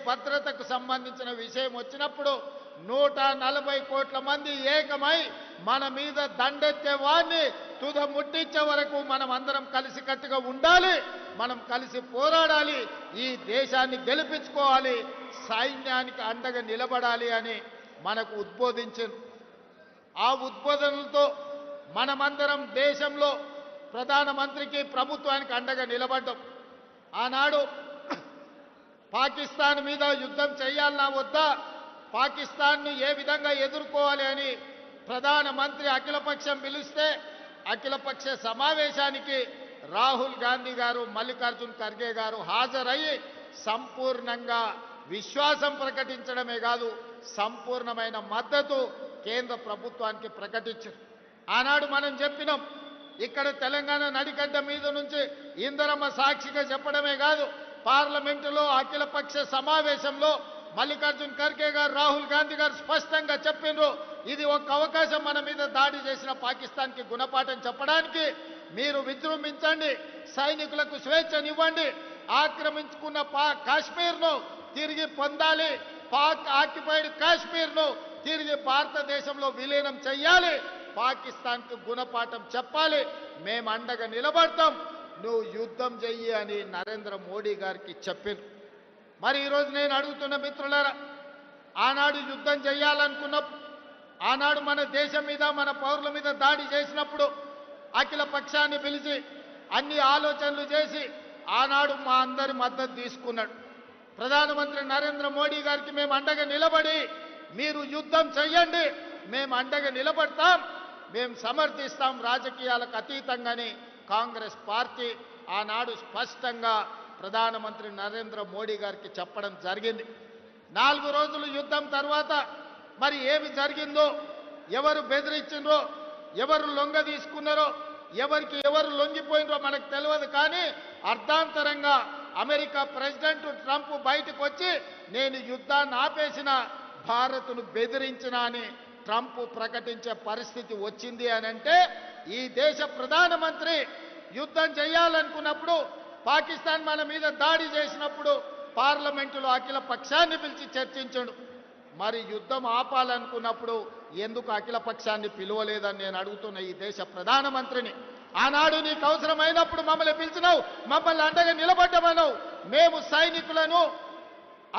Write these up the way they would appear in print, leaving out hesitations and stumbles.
భద్రతకు సంబంధించిన విషయం వచ్చినప్పుడు 140 కోట్ల మంది ఏకమై మన మీద దండెత్తే వారిని తుద ముట్టించే వరకు మనం అందరం కలిసికట్టుగా ఉండాలి, మనం కలిసి పోరాడాలి, ఈ దేశాన్ని గెలిపించుకోవాలి, సైన్యానికి అండగా నిలబడాలి అని మనకు ఉద్బోధించారు. ఆ ఉద్బోధనలతో మనమందరం దేశంలో ప్రధానమంత్రికి ప్రభుత్వానికి అండగా నిలబడ్డాం. ఆనాడు పాకిస్తాన్ మీద యుద్ధం చేయాలన్నా వద్దా, పాకిస్తాన్ను ఏ విధంగా ఎదుర్కోవాలి అని ప్రధానమంత్రి అఖిలపక్షం పిలిస్తే అఖిలపక్ష సమావేశానికి రాహుల్ గాంధీ గారు, మల్లికార్జున్ ఖర్గే గారు హాజరయ్యి సంపూర్ణంగా విశ్వాసం ప్రకటించడమే కాదు సంపూర్ణమైన మద్దతు కేంద్ర ప్రభుత్వానికి ప్రకటించారు. ఆనాడు మనం చెప్పినాం, ఇక్కడ తెలంగాణ నడిగడ్డ మీద నుంచి ఇందిరమ్మ సాక్షిగా చెప్పడమే కాదు, పార్లమెంటులో అఖిలపక్ష సమావేశంలో మల్లికార్జున్ ఖర్గే గారు, రాహుల్ గాంధీ గారు స్పష్టంగా చెప్పిండ్రు, ఇది ఒక అవకాశం మన మీద దాడి చేసిన పాకిస్తాన్కి గుణపాఠం చెప్పడానికి. మీరు విజృంభించండి, సైనికులకు స్వేచ్ఛనివ్వండి, ఆక్రమించుకున్న కాశ్మీర్ను తిరిగి పొందాలి, పాక్ ఆక్యుపైడ్ కాశ్మీర్ను తిరిగి భారతదేశంలో విలీనం చెయ్యాలి, పాకిస్తాన్కు గుణపాఠం చెప్పాలి, మేము అండగా నిలబడతాం, నువ్వు యుద్ధం చెయ్యి అని నరేంద్ర మోడీ గారికి చెప్పారు. మరి ఈరోజు నేను అడుగుతున్న మిత్రులారా, ఆనాడు యుద్ధం చేయాలనుకున్నప్పుడు, ఆనాడు మన దేశం మీద మన పౌరుల మీద దాడి చేసినప్పుడు అఖిల పక్షాన్ని పిలిచి అన్ని ఆలోచనలు చేసి ఆనాడు మా అందరి మద్దతు తీసుకున్నాడు. ప్రధానమంత్రి నరేంద్ర మోడీ గారికి మేము అండగా నిలబడి, మీరు యుద్ధం చెయ్యండి, మేము అండగా నిలబడతాం, మేము సమర్థిస్తాం రాజకీయాలకు అతీతంగానే కాంగ్రెస్ పార్టీ ఆనాడు స్పష్టంగా ప్రధానమంత్రి నరేంద్ర మోడీ గారికి చెప్పడం జరిగింది. 4 రోజులు యుద్ధం తర్వాత మరి ఏమి జరిగిందో, ఎవరు బెదిరించిండ్రో, ఎవరు లొంగ తీసుకున్నారో, ఎవరికి ఎవరు లొంగిపోయినరో మనకు తెలియదు. కానీ అర్ధాంతరంగా అమెరికా ప్రెసిడెంట్ ట్రంప్ బయటకు వచ్చి నేను యుద్ధాన్ని ఆపేసిన, భారత్ను బెదిరించిన అని ట్రంప్ ప్రకటించే పరిస్థితి వచ్చింది అని అంటే, ఈ దేశ ప్రధానమంత్రి యుద్ధం చేయాలనుకున్నప్పుడు, పాకిస్తాన్ మన మీద దాడి చేసినప్పుడు పార్లమెంటులో అఖిల పక్షాన్ని పిలిచి చర్చించాడు. మరి యుద్ధం ఆపాలనుకున్నప్పుడు ఎందుకు అఖిల పక్షాన్ని పిలువలేదని నేను అడుగుతున్న ఈ దేశ ప్రధానమంత్రిని. ఆనాడు నీకు అవసరమైనప్పుడు మమ్మల్ని పిలిచినావు, మమ్మల్ని అండగా నిలబడ్డమన్నావు. మేము సైనికులను,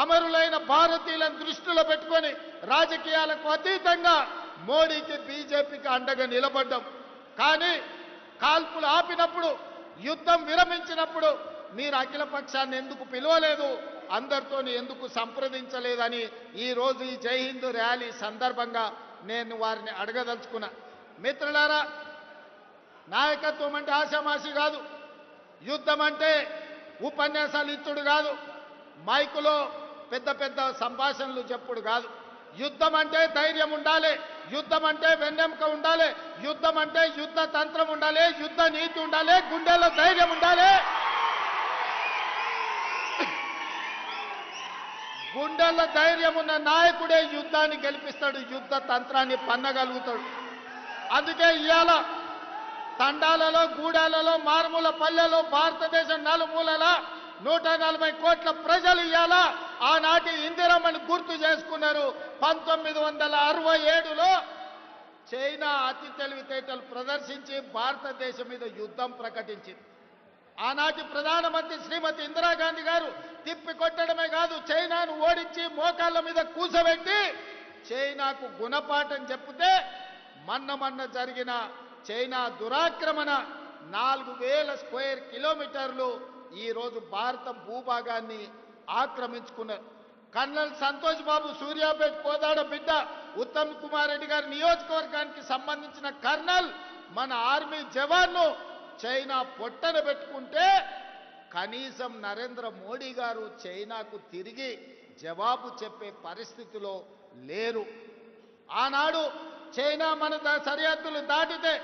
అమరులైన భారతీయులను దృష్టిలో పెట్టుకొని రాజకీయాలకు అతీతంగా మోడీకి, బీజేపీకి అండగా నిలబడ్డాం. కానీ కాల్పులు ఆపినప్పుడు, యుద్ధం విరమించినప్పుడు మీరు అఖిల పక్షాన్ని ఎందుకు పిలవలేదు, అందరితో ఎందుకు సంప్రదించలేదని ఈరోజు ఈ జై హిందూ ర్యాలీ సందర్భంగా నేను వారిని అడగదలుచుకున్నా. మిత్రులారా, నాయకత్వం అంటే ఆషామాషి కాదు, యుద్ధం అంటే ఉపన్యాసాలు ఇచ్చుడు కాదు, మైకులో పెద్ద పెద్ద సంభాషణలు చెప్పుడు కాదు. యుద్ధం అంటే ధైర్యం ఉండాలి, యుద్ధం అంటే వెన్నెముక ఉండాలి, యుద్ధం అంటే యుద్ధ తంత్రం ఉండాలి, యుద్ధ నీతి ఉండాలి, గుండెల్లో ధైర్యం ఉండాలి. గుండెల్లో ధైర్యం ఉన్న నాయకుడే యుద్ధాన్ని గెలిపిస్తాడు, యుద్ధ తంత్రాన్ని పన్నగలుగుతాడు. అందుకే ఇవాళ తండాలలో, గూడాలలో, మారుమూల పల్లెలో, భారతదేశం నలుమూలల 140 కోట్ల ప్రజలు ఇవాళ ఆనాటి ఇందిరమ్మని గుర్తు చేసుకున్నారు. 1967లో చైనా అతి తెలివితేటలు ప్రదర్శించి భారతదేశం మీద యుద్ధం ప్రకటించింది. ఆనాటి ప్రధానమంత్రి శ్రీమతి ఇందిరాగాంధీ గారు తిప్పి కొట్టడమే కాదు, చైనాను ఓడించి మోకాళ్ళ మీద కూసబెట్టి చైనాకు గుణపాఠం చెప్తే మన్న జరిగిన చైనా దురాక్రమణ 4000 స్క్వేర్ కిలోమీటర్లు ఈరోజు భారత భూభాగాన్ని ఆక్రమించుకున్నారు. కర్నల్ సంతోష్ బాబు సూర్యాపేట కోదాడ బిడ్డ, ఉత్తమ్ కుమార్ రెడ్డి గారి నియోజకవర్గానికి సంబంధించిన కర్నల్ మన ఆర్మీ జవాన్ను చైనా పొట్టన పెట్టుకుంటే కనీసం నరేంద్ర మోడీ గారు చైనాకు తిరిగి జవాబు చెప్పే పరిస్థితిలో లేరు. ఆనాడు చైనా మన సరిహద్దులు దాటితే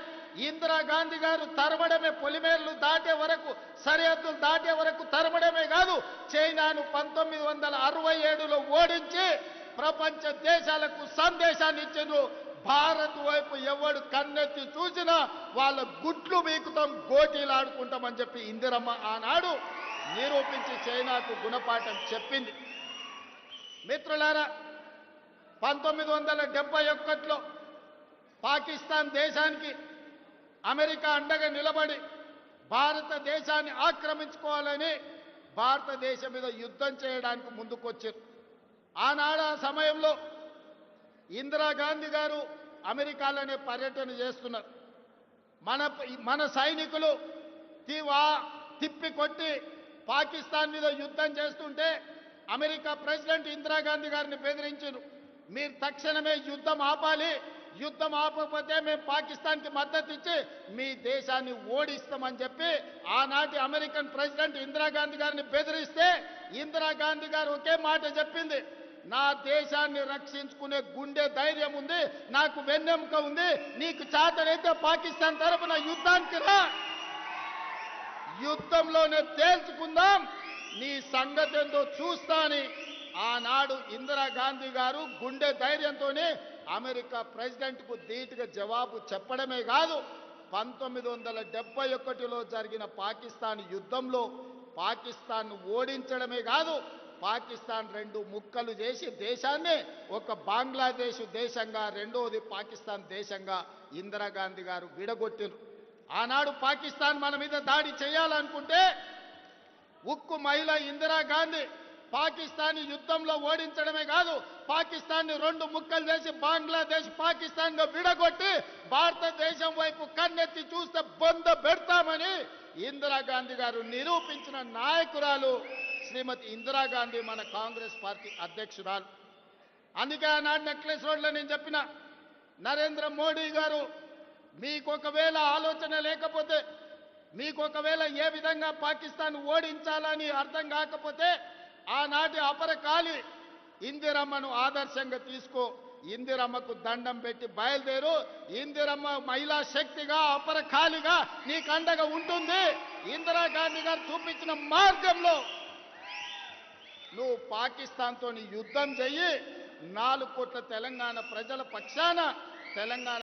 ఇందిరాగాంధీ గారు తరమడమే, పొలిమేర్లు దాటే వరకు, సరిహద్దులు దాటే వరకు తరమడమే కాదు, చైనాను 1967లో ఓడించి ప్రపంచ దేశాలకు సందేశాన్ని ఇచ్చిండ్రు. భారత్ వైపు ఎవడు కన్నెత్తి చూసినా వాళ్ళ గుట్లు వీకుతాం, గోటీలు ఆడుకుంటామని చెప్పి ఇందిరమ్మ ఆనాడు నిరూపించి చైనాకు గుణపాఠం చెప్పింది. మిత్రులారా, 1971లో పాకిస్తాన్ దేశానికి అమెరికా అండగా నిలబడి భారతదేశాన్ని ఆక్రమించుకోవాలని భారతదేశం మీద యుద్ధం చేయడానికి ముందుకొచ్చారు. ఆనాడు ఆ సమయంలో ఇందిరాగాంధీ గారు అమెరికాలోనే పర్యటన చేస్తున్నారు. మన సైనికులు తిప్పి కొట్టి పాకిస్తాన్ మీద యుద్ధం చేస్తుంటే అమెరికా ప్రెసిడెంట్ ఇందిరాగాంధీ గారిని బెదిరించారు. మీరు తక్షణమే యుద్ధం ఆపాలి, యుద్ధం ఆపకపోతే మేము పాకిస్తాన్కి మద్దతు ఇచ్చి మీ దేశాన్ని ఓడిస్తామని చెప్పి ఆనాటి అమెరికన్ ప్రెసిడెంట్ ఇందిరాగాంధీ గారిని బెదిరిస్తే ఇందిరాగాంధీ గారు ఒకే మాట చెప్పింది, నా దేశాన్ని రక్షించుకునే గుండె ధైర్యం ఉంది, నాకు వెన్నెముక ఉంది, నీకు చేతనైతే పాకిస్తాన్ తరపున యుద్ధానికి రా, యుద్ధంలోనే తేల్చుకుందాం, నీ సంగతి ఏందో చూస్తా అని ఆనాడు ఇందిరాగాంధీ గారు గుండె ధైర్యంతోనే అమెరికా ప్రెసిడెంట్కు ధీటుగా జవాబు చెప్పడమే కాదు, 1971లో జరిగిన పాకిస్తాన్ యుద్ధంలో పాకిస్తాన్ను ఓడించడమే కాదు, పాకిస్తాన్ 2 ముక్కలు చేసి దేశాన్ని ఒక బంగ్లాదేశ్ దేశంగా, రెండోది పాకిస్తాన్ దేశంగా ఇందిరాగాంధీ గారు విడగొట్టారు. ఆనాడు పాకిస్తాన్ మన మీద దాడి చేయాలనుకుంటే ఉక్కు మహిళ ఇందిరాగాంధీ పాకిస్తాన్ యుద్ధంలో ఓడించడమే కాదు, పాకిస్తాన్ని 2 ముక్కలు చేసి బంగ్లాదేశ్ పాకిస్తాన్గా విడగొట్టి భారతదేశం వైపు కన్నెత్తి చూస్తే బొంద పెడతామని ఇందిరాగాంధీ గారు నిరూపించిన నాయకురాలు శ్రీమతి ఇందిరాగాంధీ, మన కాంగ్రెస్ పార్టీ అధ్యక్షురాలు. అందుకే ఆనాడు నెక్లెస్ రోడ్లో నేను చెప్పిన, నరేంద్ర మోడీ గారు మీకొకవేళ ఆలోచన లేకపోతే, మీకొకవేళ ఏ విధంగా పాకిస్తాన్ ఓడించాలని అర్థం కాకపోతే ఆనాటి అపరకాలి ఇందిరమ్మను ఆదర్శంగా తీసుకో, ఇందిరమ్మకు దండం పెట్టి బయలుదేరు, ఇందిరమ్మ మహిళా శక్తిగా అపరకాలిగా నీకు అండగా ఉంటుంది. ఇందిరాగాంధీ గారు చూపించిన మార్గంలో నువ్వు పాకిస్తాన్తో యుద్ధం చెయ్యి, 4 కోట్ల తెలంగాణ ప్రజల పక్షాన తెలంగాణ